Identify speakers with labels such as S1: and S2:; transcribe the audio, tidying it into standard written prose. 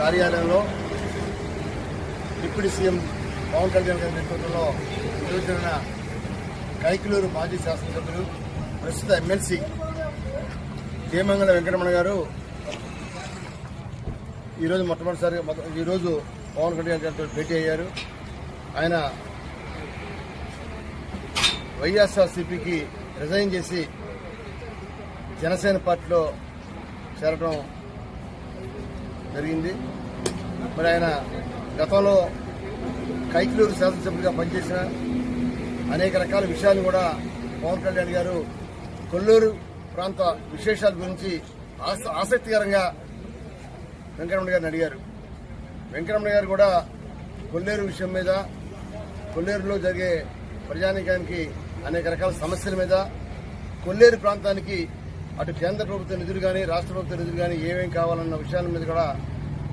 S1: కార్యాలయంలో deputy CM Pawan Kalyan గారి నేతృత్వంలో నిర్వహించిన కైకిలూరు మాజీ శాసనసభ్యులు ప్రస్తుత ఎమ్మెల్సీ జయమంగళ వెంకటరమణ గారు ఈరోజు పవన్ కళ్యాణ్ గారితో భేటీ అయ్యారు. ఆయన వైఎస్ఆర్సీపీకి రిజైన్ చేసి జనసేన పార్టీలో చేరడం జరిగింది. మరి ఆయన గతంలో కైకిలూరు శాసనసభ్యుడిగా పనిచేసిన అనేక రకాల విషయాలు కూడా పవన్ కళ్యాణ్ గారు కొల్లూరు ప్రాంత విశేషాల గురించి ఆసక్తికరంగా వెంకటరమణ గారిని అడిగారు. వెంకటరమణ గారు కూడా కొల్లేరు విషయం మీద, కొల్లేరులో జరిగే ప్రజానీకానికి అనేక రకాల సమస్యల మీద, కొల్లేరు ప్రాంతానికి అటు కేంద్ర ప్రభుత్వ నిధులు కానీ రాష్ట్ర ప్రభుత్వ నిధులు కానీ ఏమేమి కావాలన్న విషయాల మీద కూడా